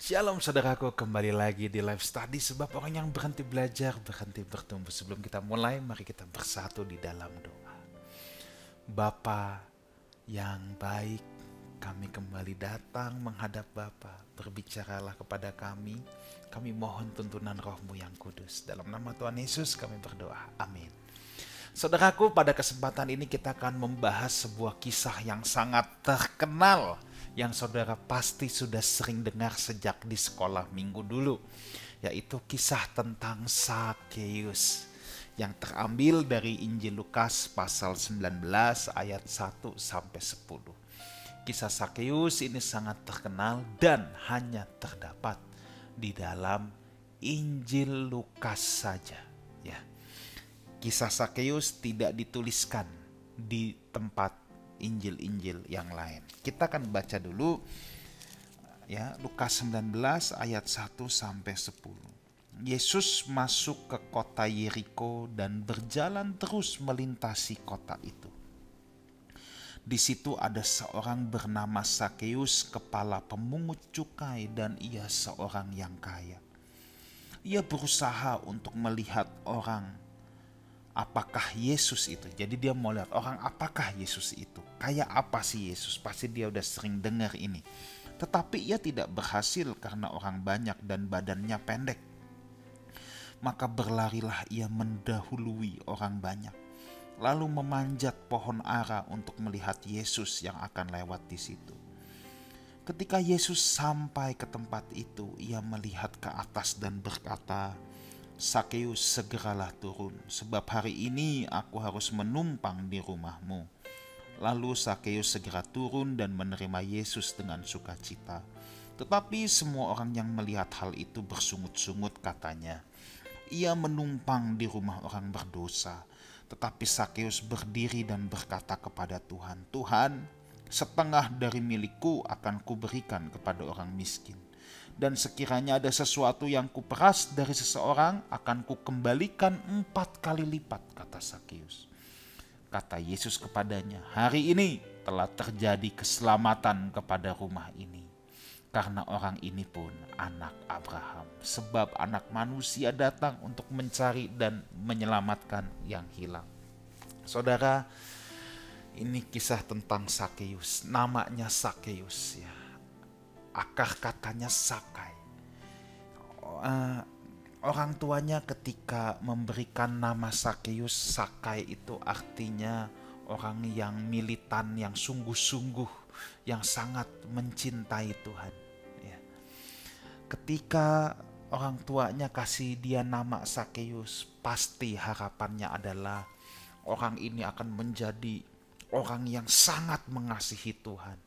Shalom saudaraku, kembali lagi di live study sebab orang yang berhenti belajar, berhenti bertumbuh. Sebelum kita mulai, mari kita bersatu di dalam doa. Bapa yang baik, kami kembali datang menghadap Bapa. Berbicaralah kepada kami mohon tuntunan Roh-Mu yang kudus. Dalam nama Tuhan Yesus kami berdoa, amin. Saudaraku, pada kesempatan ini kita akan membahas sebuah kisah yang sangat terkenal yang saudara pasti sudah sering dengar sejak di sekolah minggu dulu, yaitu kisah tentang Sakeus yang terambil dari Injil Lukas pasal 19 ayat 1 sampai 10. Kisah Sakeus ini sangat terkenal dan hanya terdapat di dalam Injil Lukas saja, ya. Kisah Sakeus tidak dituliskan di tempat Injil-Injil yang lain. Kita akan baca dulu ya, Lukas 19 ayat 1 sampai 10. Yesus masuk ke kota Yeriko dan berjalan terus melintasi kota itu. Di situ ada seorang bernama Sakeus, kepala pemungut cukai, dan ia seorang yang kaya. Ia berusaha untuk melihat orang apakah Yesus itu. Jadi dia mau lihat orang apakah Yesus itu. Kayak apa sih Yesus? Pasti dia udah sering dengar ini. Tetapi ia tidak berhasil karena orang banyak dan badannya pendek. Maka berlarilah ia mendahului orang banyak. Lalu memanjat pohon ara untuk melihat Yesus yang akan lewat di situ. Ketika Yesus sampai ke tempat itu, ia melihat ke atas dan berkata, "Sakeus, segeralah turun, sebab hari ini aku harus menumpang di rumahmu." Lalu Sakeus segera turun dan menerima Yesus dengan sukacita. Tetapi semua orang yang melihat hal itu bersungut-sungut, katanya, "Ia menumpang di rumah orang berdosa." Tetapi Sakeus berdiri dan berkata kepada Tuhan, "Tuhan, setengah dari milikku akan kuberikan kepada orang miskin. Dan sekiranya ada sesuatu yang kuperas dari seseorang, akan kukembalikan 4 kali lipat," kata Sakeus. Kata Yesus kepadanya, "Hari ini telah terjadi keselamatan kepada rumah ini, karena orang ini pun anak Abraham. Sebab anak manusia datang untuk mencari dan menyelamatkan yang hilang." Saudara, ini kisah tentang Sakeus. Namanya Sakeus, ya. Akar katanya Sakai. Orang tuanya ketika memberikan nama Sakeus, Sakai itu artinya orang yang militan, yang sungguh-sungguh, yang sangat mencintai Tuhan, ya. Ketika orang tuanya kasih dia nama Sakeus, pasti harapannya adalah orang ini akan menjadi orang yang sangat mengasihi Tuhan,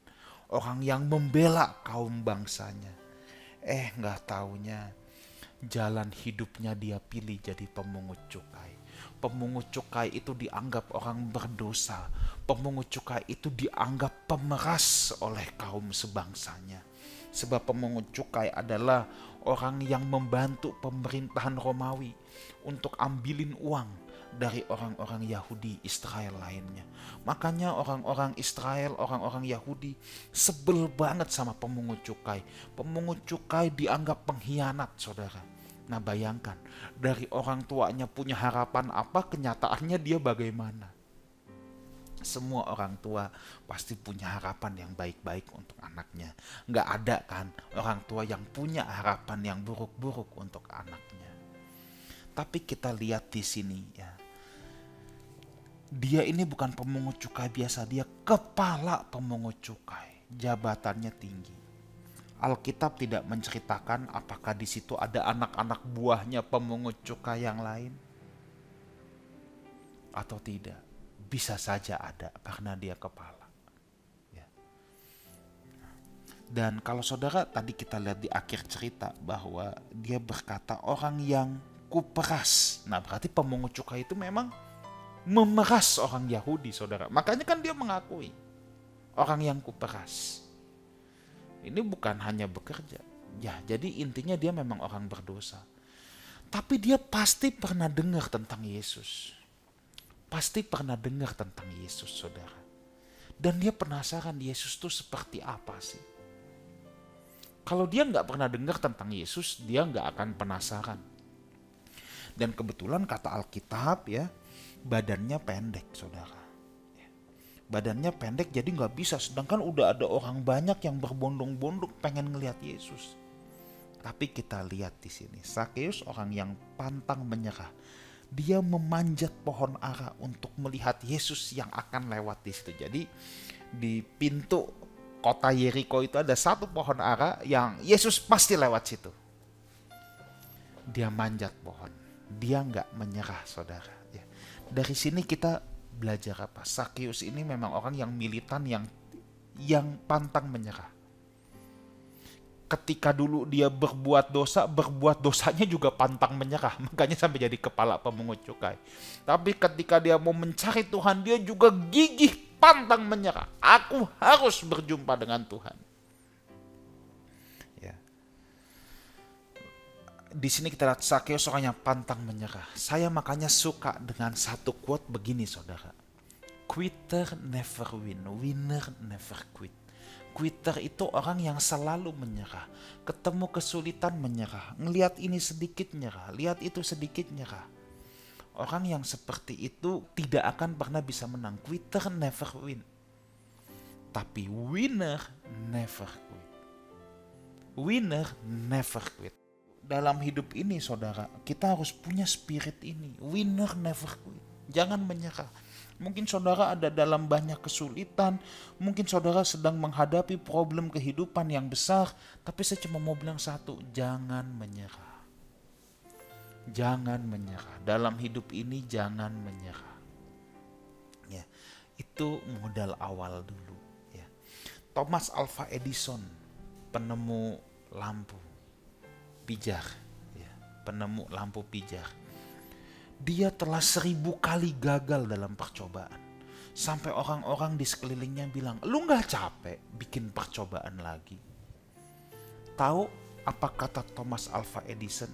orang yang membela kaum bangsanya. Nggak taunya jalan hidupnya dia pilih jadi pemungut cukai. Pemungut cukai itu dianggap orang berdosa. Pemungut cukai itu dianggap pemeras oleh kaum sebangsanya. Sebab pemungut cukai adalah orang yang membantu pemerintahan Romawi untuk ambilin uang dari orang-orang Yahudi Israel lainnya. Makanya orang-orang Israel, orang-orang Yahudi sebel banget sama pemungut cukai. Pemungut cukai dianggap pengkhianat, saudara. Nah, bayangkan, dari orang tuanya punya harapan apa, kenyataannya dia bagaimana? Semua orang tua pasti punya harapan yang baik-baik untuk anaknya. Nggak ada kan orang tua yang punya harapan yang buruk-buruk untuk anaknya. Tapi kita lihat di sini, ya. Dia ini bukan pemungut cukai biasa, dia kepala pemungut cukai. Jabatannya tinggi. Alkitab tidak menceritakan apakah di situ ada anak-anak buahnya pemungut cukai yang lain atau tidak. Bisa saja ada karena dia kepala, ya. Dan kalau saudara tadi kita lihat di akhir cerita bahwa dia berkata orang yang kuperas. Nah, berarti pemungut cukai itu memang memeras orang Yahudi, saudara. Makanya kan dia mengakui orang yang kuperas. Ini bukan hanya bekerja, ya. Jadi intinya dia memang orang berdosa. Tapi dia pasti pernah dengar tentang Yesus. Pasti pernah dengar tentang Yesus, saudara. Dan dia penasaran Yesus itu seperti apa sih. Kalau dia nggak pernah dengar tentang Yesus, dia nggak akan penasaran. Dan kebetulan kata Alkitab ya, badannya pendek saudara. Badannya pendek jadi nggak bisa, sedangkan udah ada orang banyak yang berbondong-bondong pengen ngelihat Yesus. Tapi kita lihat di sini, Sakeus orang yang pantang menyerah. Dia memanjat pohon ara untuk melihat Yesus yang akan lewat di situ. Jadi di pintu kota Yeriko itu ada satu pohon ara yang Yesus pasti lewat situ. Dia manjat pohon, dia nggak menyerah saudara. Ya. Dari sini kita belajar apa? Sakeus ini memang orang yang militan, yang pantang menyerah. Ketika dulu dia berbuat dosanya juga pantang menyerah. Makanya sampai jadi kepala pemungut cukai. Tapi ketika dia mau mencari Tuhan, dia juga gigih pantang menyerah. Aku harus berjumpa dengan Tuhan. Ya. Di sini kita lihat Sakeus orang yang pantang menyerah. Saya makanya suka dengan satu quote begini saudara. Quitter never win, winner never quit. Quitter itu orang yang selalu menyerah. Ketemu kesulitan menyerah. Ngelihat ini sedikit nyerah, lihat itu sedikit nyerah. Orang yang seperti itu tidak akan pernah bisa menang. Quitter never win. Tapi winner never quit. Winner never quit. Dalam hidup ini saudara, kita harus punya spirit ini. Winner never quit. Jangan menyerah. Mungkin saudara ada dalam banyak kesulitan, mungkin saudara sedang menghadapi problem kehidupan yang besar, tapi saya cuma mau bilang satu, jangan menyerah. Jangan menyerah. Dalam hidup ini jangan menyerah. Ya, itu modal awal dulu. Ya. Thomas Alva Edison, penemu lampu pijar, ya, penemu lampu pijar. Dia telah 1000 kali gagal dalam percobaan. Sampai orang-orang di sekelilingnya bilang, lu gak capek bikin percobaan lagi? Tahu apa kata Thomas Alva Edison?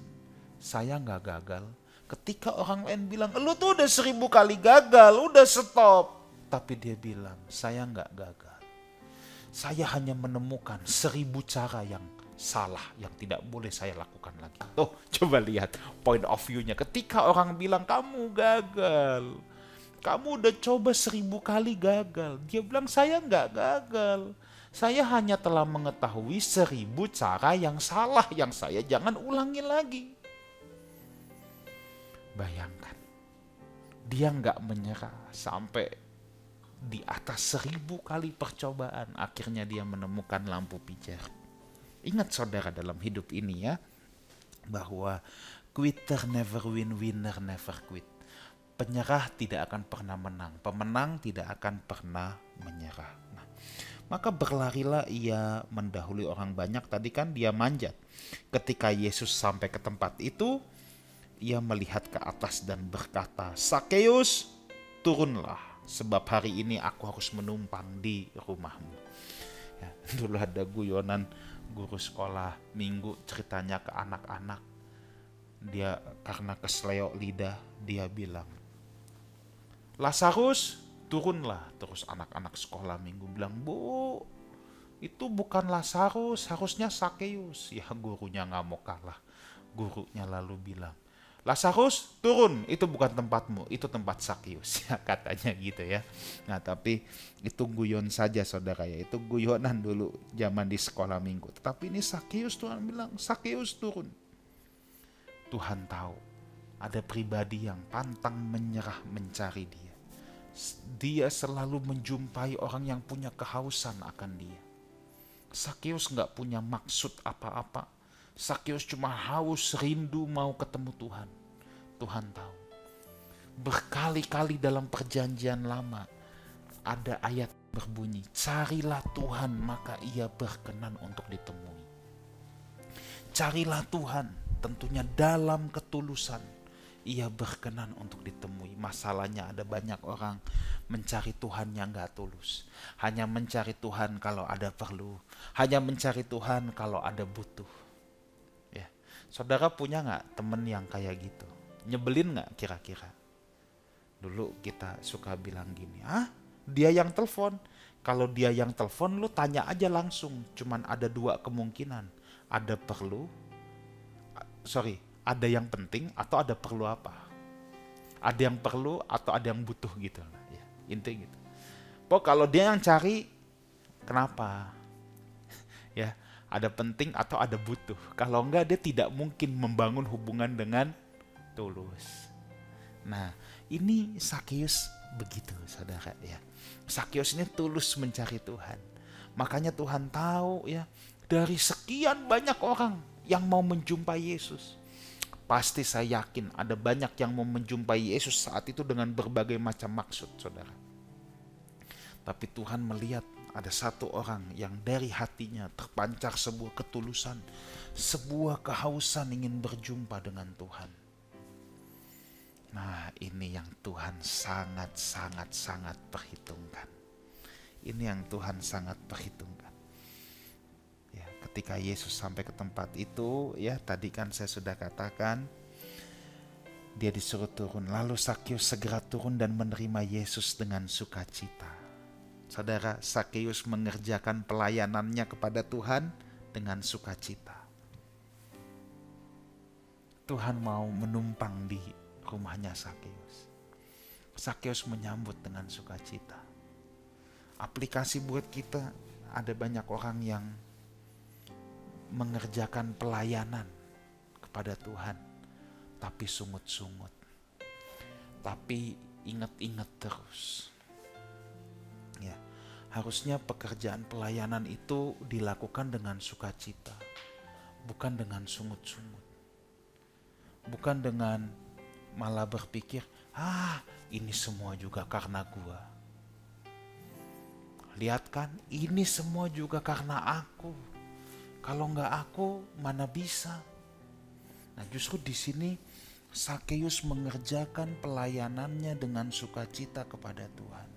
Saya gak gagal. Ketika orang lain bilang, lu tuh udah 1000 kali gagal, udah stop. Tapi dia bilang, saya gak gagal. Saya hanya menemukan 1000 cara yang salah yang tidak boleh saya lakukan lagi. Tuh, coba lihat point of view-nya. Ketika orang bilang kamu gagal, kamu udah coba 1000 kali gagal, dia bilang saya nggak gagal. Saya hanya telah mengetahui 1000 cara yang salah yang saya jangan ulangi lagi. Bayangkan, dia nggak menyerah sampai di atas 1000 kali percobaan, akhirnya dia menemukan lampu pijar. Ingat saudara dalam hidup ini ya, bahwa quitter never win, winner never quit. Penyerah tidak akan pernah menang, pemenang tidak akan pernah menyerah. Nah, maka berlarilah ia mendahului orang banyak. Tadi kan dia manjat. Ketika Yesus sampai ke tempat itu, ia melihat ke atas dan berkata, Sakeus, turunlah, sebab hari ini aku harus menumpang di rumahmu. Ya, dulu ada guyonan guru sekolah minggu ceritanya ke anak-anak. Dia karena kesleo lidah, dia bilang, Lazarus, turunlah. Terus anak-anak sekolah minggu bilang, Bu, itu bukan Lazarus, harusnya Sakeus. Ya gurunya gak mau kalah. Gurunya lalu bilang, Lazarus, turun, itu bukan tempatmu, itu tempat Sakeus. Ya katanya gitu ya. Nah tapi itu guyon saja saudara ya. Itu guyonan dulu zaman di sekolah minggu. Tetapi ini Sakeus, Tuhan bilang, Sakeus turun. Tuhan tahu ada pribadi yang pantang menyerah mencari dia. Dia selalu menjumpai orang yang punya kehausan akan dia. Sakeus gak punya maksud apa-apa. Sakeus cuma haus, rindu mau ketemu Tuhan. Tuhan tahu. Berkali-kali dalam perjanjian lama ada ayat berbunyi, carilah Tuhan maka ia berkenan untuk ditemui. Carilah Tuhan, tentunya dalam ketulusan ia berkenan untuk ditemui. Masalahnya ada banyak orang mencari Tuhan yang gak tulus. Hanya mencari Tuhan kalau ada perlu. Hanya mencari Tuhan kalau ada butuh. Saudara punya gak temen yang kayak gitu? Nyebelin gak kira-kira? Dulu kita suka bilang gini, dia yang telepon. Kalau dia yang telepon, lu tanya aja langsung. Cuman ada dua kemungkinan. Ada yang penting atau ada perlu apa. Ada yang perlu atau ada yang butuh gitu. Ya, intinya gitu. Kalau dia yang cari, kenapa? Ya, ada penting atau ada butuh. Kalau enggak, dia tidak mungkin membangun hubungan dengan tulus. Nah, ini Sakeus begitu, saudara ya. Sakeus ini tulus mencari Tuhan. Makanya Tuhan tahu ya, dari sekian banyak orang yang mau menjumpai Yesus. Pasti saya yakin ada banyak yang mau menjumpai Yesus saat itu dengan berbagai macam maksud, saudara. Tapi Tuhan melihat ada satu orang yang dari hatinya terpancar sebuah ketulusan, sebuah kehausan ingin berjumpa dengan Tuhan. Nah, ini yang Tuhan sangat perhitungkan. Ini yang Tuhan sangat perhitungkan. Ya, ketika Yesus sampai ke tempat itu, ya tadi kan saya sudah katakan, dia disuruh turun. Lalu Sakeus segera turun dan menerima Yesus dengan sukacita. Saudara, Sakeus mengerjakan pelayanannya kepada Tuhan dengan sukacita. Tuhan mau menumpang di rumahnya Sakeus. Sakeus menyambut dengan sukacita. Aplikasi buat kita, ada banyak orang yang mengerjakan pelayanan kepada Tuhan, tapi sungut-sungut. Tapi ingat-ingat terus. Ya, harusnya pekerjaan pelayanan itu dilakukan dengan sukacita, bukan dengan sungut-sungut. Bukan dengan malah berpikir, ini semua juga karena gua. Lihat kan, ini semua juga karena aku. Kalau nggak aku, mana bisa? Nah, justru di sini Sakeus mengerjakan pelayanannya dengan sukacita kepada Tuhan.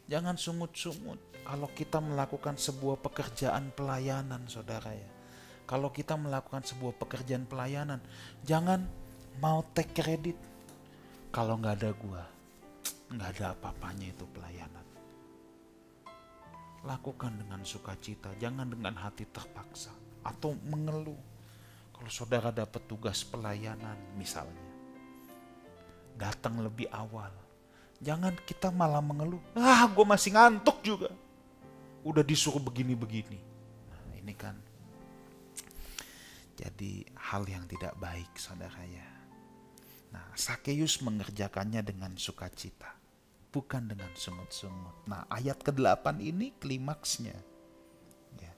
Jangan sungut-sungut kalau kita melakukan sebuah pekerjaan pelayanan, saudara ya. Kalau kita melakukan sebuah pekerjaan pelayanan, jangan mau take credit. Kalau nggak ada gua, nggak ada apa-apanya itu pelayanan. Lakukan dengan sukacita, jangan dengan hati terpaksa atau mengeluh. Kalau saudara dapat tugas pelayanan misalnya, datang lebih awal. Jangan kita malah mengeluh, gue masih ngantuk juga. Udah disuruh begini-begini. Nah, ini kan jadi hal yang tidak baik, saudara ya. Nah, Sakeus mengerjakannya dengan sukacita, bukan dengan sungut-sungut. Nah, ayat ke-8 ini klimaksnya. Ya.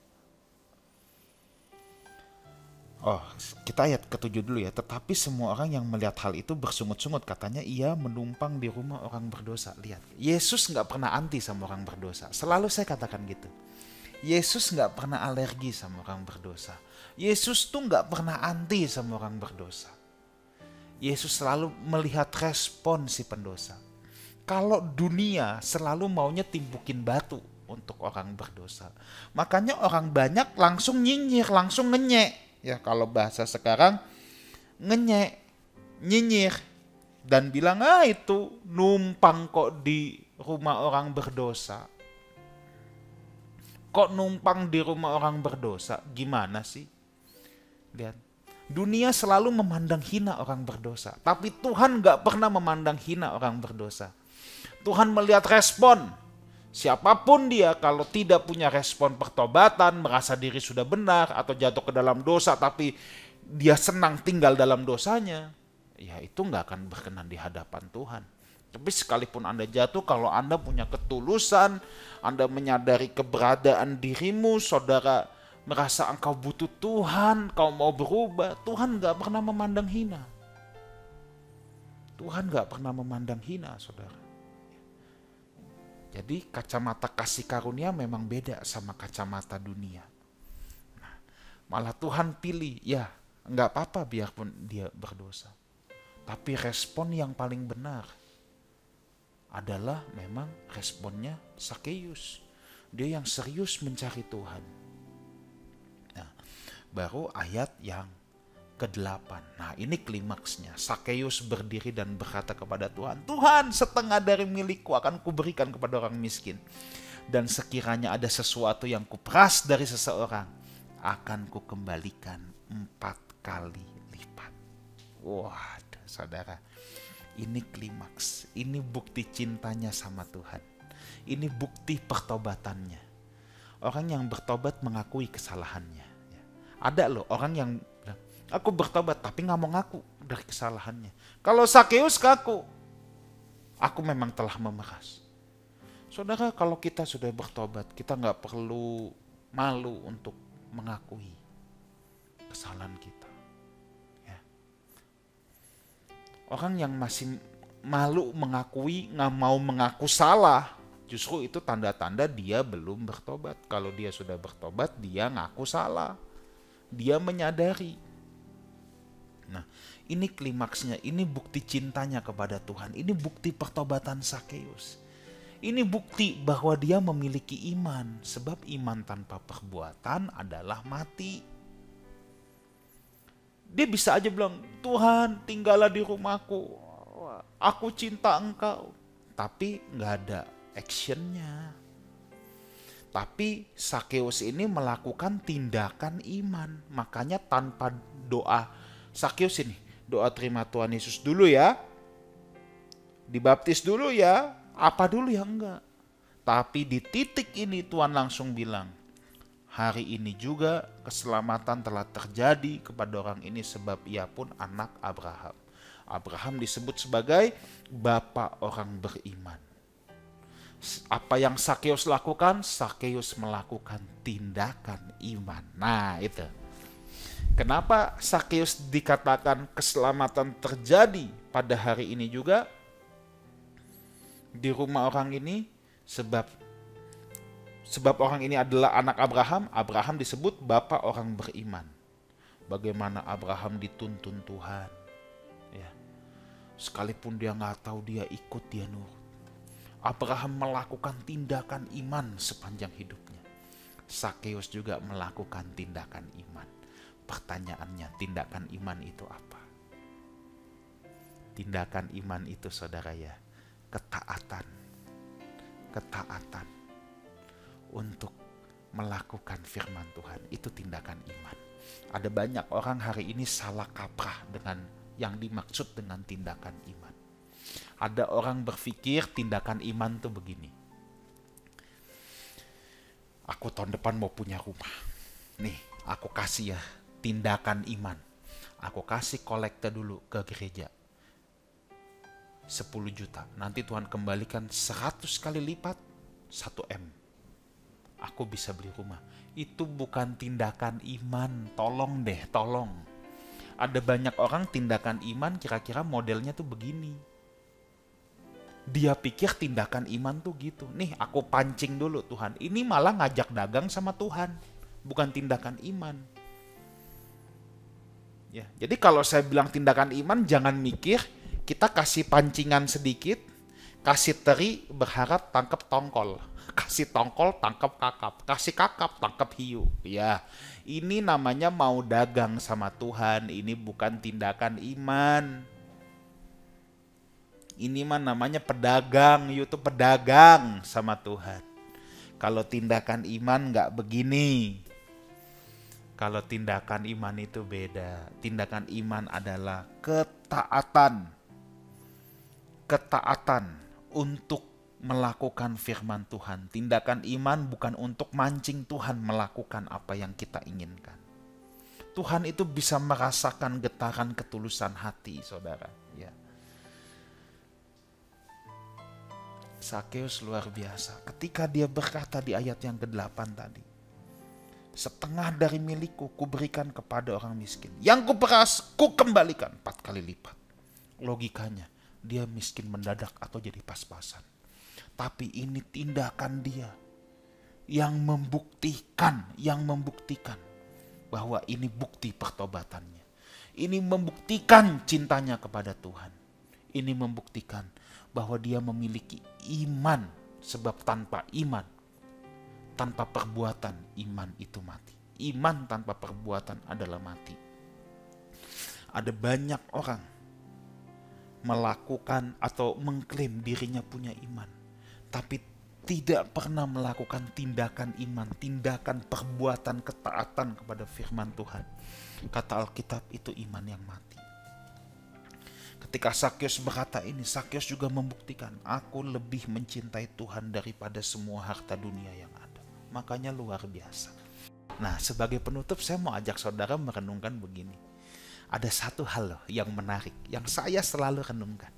Kita ayat ke-7 dulu ya. Tetapi semua orang yang melihat hal itu bersungut-sungut. Katanya ia menumpang di rumah orang berdosa. Lihat, Yesus gak pernah anti sama orang berdosa. Selalu saya katakan gitu. Yesus gak pernah alergi sama orang berdosa. Yesus tuh gak pernah anti sama orang berdosa. Yesus selalu melihat respon si pendosa. Kalau dunia selalu maunya timbukin batu untuk orang berdosa. Makanya orang banyak langsung nyinyir, langsung ngenyek. Ya, kalau bahasa sekarang ngenyek, nyinyir. Dan bilang, itu numpang kok di rumah orang berdosa. Kok numpang di rumah orang berdosa? Gimana sih? Lihat. Dunia selalu memandang hina orang berdosa. Tapi Tuhan gak pernah memandang hina orang berdosa. Tuhan melihat respon. Siapapun dia, kalau tidak punya respon pertobatan, merasa diri sudah benar, atau jatuh ke dalam dosa, tapi dia senang tinggal dalam dosanya, ya itu gak akan berkenan di hadapan Tuhan. Tapi sekalipun Anda jatuh, kalau Anda punya ketulusan, Anda menyadari keberadaan dirimu, saudara merasa engkau butuh Tuhan, kau mau berubah, Tuhan gak pernah memandang hina. Tuhan gak pernah memandang hina, saudara. Jadi kacamata kasih karunia memang beda sama kacamata dunia. Nah, malah Tuhan pilih, ya gak apa-apa biarpun dia berdosa. Tapi respon yang paling benar adalah memang responnya Sakeus. Dia yang serius mencari Tuhan. Nah, baru ayat yang ke-8. Nah, ini klimaksnya. Sakeus berdiri dan berkata kepada Tuhan, Tuhan, setengah dari milikku akan kuberikan kepada orang miskin. Dan sekiranya ada sesuatu yang kuperas dari seseorang, akan kukembalikan 4 kali lipat. Wah, saudara, ini klimaks, ini bukti cintanya sama Tuhan. Ini bukti pertobatannya. Orang yang bertobat mengakui kesalahannya. Ada loh orang yang bilang, aku bertobat tapi gak mau ngaku dari kesalahannya. Kalau Sakeus ngaku, aku memang telah memeras. Saudara, kalau kita sudah bertobat, kita gak perlu malu untuk mengakui kesalahan kita. Ya. Orang yang masih malu mengakui, gak mau mengaku salah, justru itu tanda-tanda dia belum bertobat. Kalau dia sudah bertobat, dia ngaku salah. Dia menyadari. Nah, ini klimaksnya, ini bukti cintanya kepada Tuhan. Ini bukti pertobatan Sakeus. Ini bukti bahwa dia memiliki iman. Sebab iman tanpa perbuatan adalah mati. Dia bisa aja bilang, Tuhan tinggallah di rumahku. Aku cinta engkau. Tapi gak ada actionnya. Tapi Sakeus ini melakukan tindakan iman. Makanya tanpa doa Sakeus ini, doa terima Tuhan Yesus dulu ya, dibaptis dulu ya, apa dulu ya, enggak. Tapi di titik ini Tuhan langsung bilang, hari ini juga keselamatan telah terjadi kepada orang ini sebab ia pun anak Abraham. Abraham disebut sebagai bapa orang beriman. Apa yang Sakeus lakukan? Sakeus melakukan tindakan iman. Nah itu. Kenapa Sakeus dikatakan keselamatan terjadi pada hari ini juga? Di rumah orang ini, sebab orang ini adalah anak Abraham. Abraham disebut bapa orang beriman. Bagaimana Abraham dituntun Tuhan. Ya. Sekalipun dia nggak tahu, dia ikut, dia nurut. Abraham melakukan tindakan iman sepanjang hidupnya. Sakeus juga melakukan tindakan iman. Pertanyaannya, tindakan iman itu apa? Tindakan iman itu, saudara ya, ketaatan. Ketaatan untuk melakukan firman Tuhan. Itu tindakan iman. Ada banyak orang hari ini salah kaprah dengan yang dimaksud dengan tindakan iman. Ada orang berpikir tindakan iman tuh begini. Aku tahun depan mau punya rumah. Nih, aku kasih ya tindakan iman. Aku kasih kolekte dulu ke gereja. 10 juta. Nanti Tuhan kembalikan 100 kali lipat 1 M. Aku bisa beli rumah. Itu bukan tindakan iman. Tolong deh, tolong. Ada banyak orang tindakan iman kira-kira modelnya tuh begini. Dia pikir tindakan iman tuh gitu. Nih aku pancing dulu Tuhan. Ini malah ngajak dagang sama Tuhan. Bukan tindakan iman. Ya, jadi kalau saya bilang tindakan iman, jangan mikir kita kasih pancingan sedikit, kasih teri berharap tangkap tongkol. Kasih tongkol tangkap kakap. Kasih kakap tangkap hiu. Ya, ini namanya mau dagang sama Tuhan. Ini bukan tindakan iman. Ini mah namanya pedagang, itu pedagang sama Tuhan. Kalau tindakan iman nggak begini. Kalau tindakan iman itu beda. Tindakan iman adalah ketaatan. Ketaatan untuk melakukan firman Tuhan. Tindakan iman bukan untuk mancing Tuhan melakukan apa yang kita inginkan. Tuhan itu bisa merasakan getaran ketulusan hati, saudara. Ya. Sakeus luar biasa. Ketika dia berkata di ayat yang ke-8 tadi, setengah dari milikku kuberikan kepada orang miskin. Yang kuperas kukembalikan 4 kali lipat. Logikanya, dia miskin mendadak atau jadi pas-pasan. Tapi ini tindakan dia yang membuktikan bahwa ini bukti pertobatannya. Ini membuktikan cintanya kepada Tuhan. Ini membuktikan bahwa dia memiliki iman, sebab tanpa iman, tanpa perbuatan, iman itu mati. Iman tanpa perbuatan adalah mati. Ada banyak orang melakukan atau mengklaim dirinya punya iman, tapi tidak pernah melakukan tindakan iman, tindakan perbuatan ketaatan kepada firman Tuhan, kata Alkitab itu iman yang mati. Ketika Sakyus berkata ini, Sakyus juga membuktikan, aku lebih mencintai Tuhan daripada semua harta dunia yang ada. Makanya luar biasa. Nah, sebagai penutup saya mau ajak saudara merenungkan begini. Ada satu hal loh yang menarik, yang saya selalu renungkan.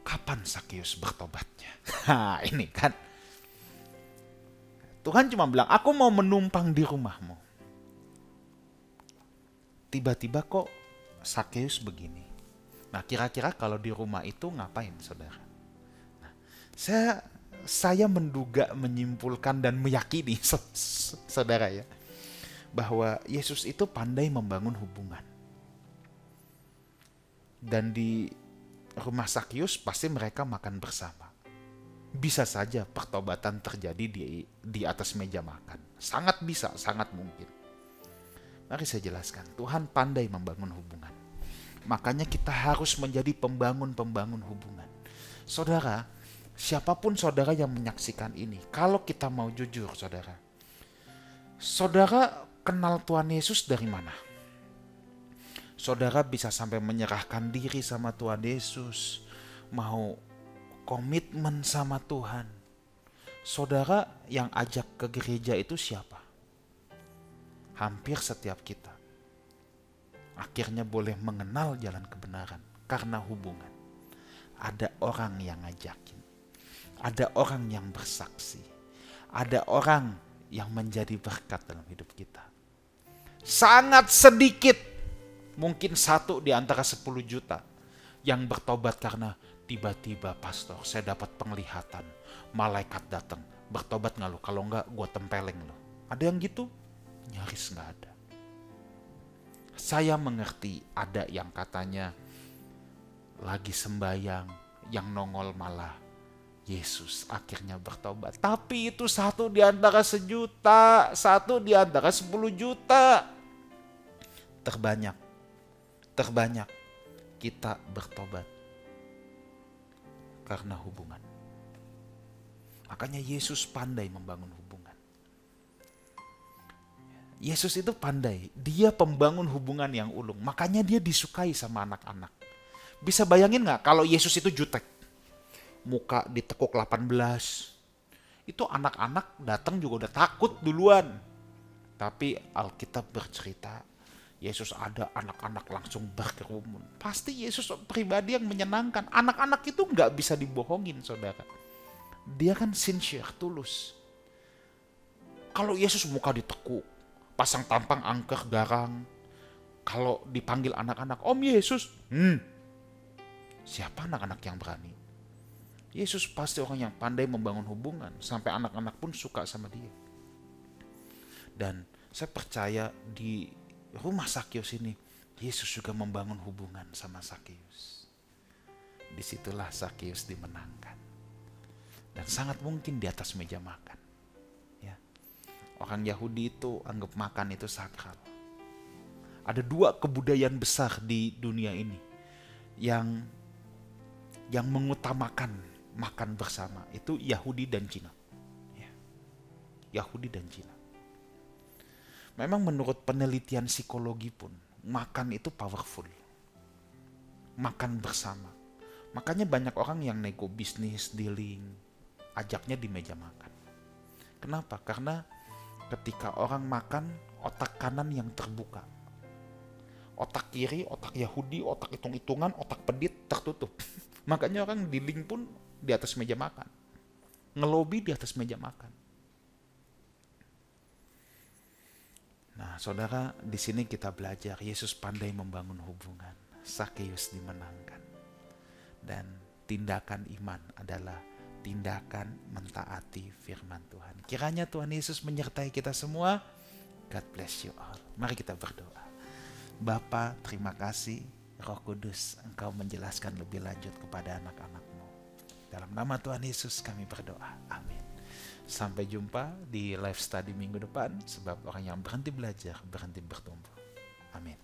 Kapan Sakyus bertobatnya? Nah, ini kan. Tuhan cuma bilang, aku mau menumpang di rumahmu. Tiba-tiba kok Sakyus begini. Nah, kira-kira kalau di rumah itu ngapain, saudara? Nah, saya menduga, menyimpulkan, dan meyakini, saudara ya, bahwa Yesus itu pandai membangun hubungan. Dan di rumah Sakyus pasti mereka makan bersama. Bisa saja pertobatan terjadi di atas meja makan. Sangat bisa, sangat mungkin. Mari saya jelaskan. Tuhan pandai membangun hubungan. Makanya kita harus menjadi pembangun-pembangun hubungan. Saudara, siapapun saudara yang menyaksikan ini, kalau kita mau jujur, saudara kenal Tuhan Yesus dari mana? Saudara bisa sampai menyerahkan diri sama Tuhan Yesus, mau komitmen sama Tuhan. Saudara yang ajak ke gereja itu siapa? Hampir setiap kita akhirnya boleh mengenal jalan kebenaran karena hubungan. Ada orang yang ngajakin, ada orang yang bersaksi, ada orang yang menjadi berkat dalam hidup kita. Sangat sedikit, mungkin 1 di antara 10 juta yang bertobat karena tiba-tiba, pastor, saya dapat penglihatan, malaikat datang. Bertobat nggak lo? Kalau nggak, gue tempeleng lo. Ada yang gitu? Nyaris nggak ada. Saya mengerti ada yang katanya lagi sembayang, yang nongol malah Yesus akhirnya bertobat. Tapi itu 1 di antara 1 juta, 1 di antara 10 juta. Terbanyak kita bertobat karena hubungan. Makanya Yesus pandai membangun hubungan. Yesus itu pandai, dia pembangun hubungan yang ulung. Makanya dia disukai sama anak-anak. Bisa bayangin gak kalau Yesus itu jutek? Muka ditekuk 18. Itu anak-anak datang juga udah takut duluan. Tapi Alkitab bercerita, Yesus ada, anak-anak langsung berkerumun. Pasti Yesus pribadi yang menyenangkan. Anak-anak itu gak bisa dibohongin, saudara. Dia kan sincere, tulus. Kalau Yesus muka ditekuk, pasang tampang angker garang. Kalau dipanggil anak-anak, Om Yesus, siapa anak-anak yang berani? Yesus pasti orang yang pandai membangun hubungan. Sampai anak-anak pun suka sama dia. Dan saya percaya di rumah Sakyus ini, Yesus juga membangun hubungan sama Sakyus. Disitulah Sakyus dimenangkan. Dan sangat mungkin di atas meja makan. Ya. Orang Yahudi itu anggap makan itu sakral. Ada 2 kebudayaan besar di dunia ini yang mengutamakan makan bersama. Itu Yahudi dan Cina. Ya. Yahudi dan Cina. Memang menurut penelitian psikologi pun, makan itu powerful. Makan bersama. Makanya banyak orang yang nego bisnis, dealing, ajaknya di meja makan. Kenapa? Karena ketika orang makan, otak kanan yang terbuka. Otak kiri, otak Yahudi, otak hitung-hitungan, otak pedit tertutup. Makanya orang dealing pun di atas meja makan. Ngelobi di atas meja makan. Nah, saudara, di sini kita belajar Yesus pandai membangun hubungan. Sakyus dimenangkan. Dan tindakan iman adalah tindakan mentaati firman Tuhan. Kiranya Tuhan Yesus menyertai kita semua. God bless you all. Mari kita berdoa. Bapa, terima kasih. Roh Kudus, Engkau menjelaskan lebih lanjut kepada anak-anak-Mu. Dalam nama Tuhan Yesus kami berdoa. Amin. Sampai jumpa di live study minggu depan, sebab orang yang berhenti belajar, berhenti bertumbuh. Amin.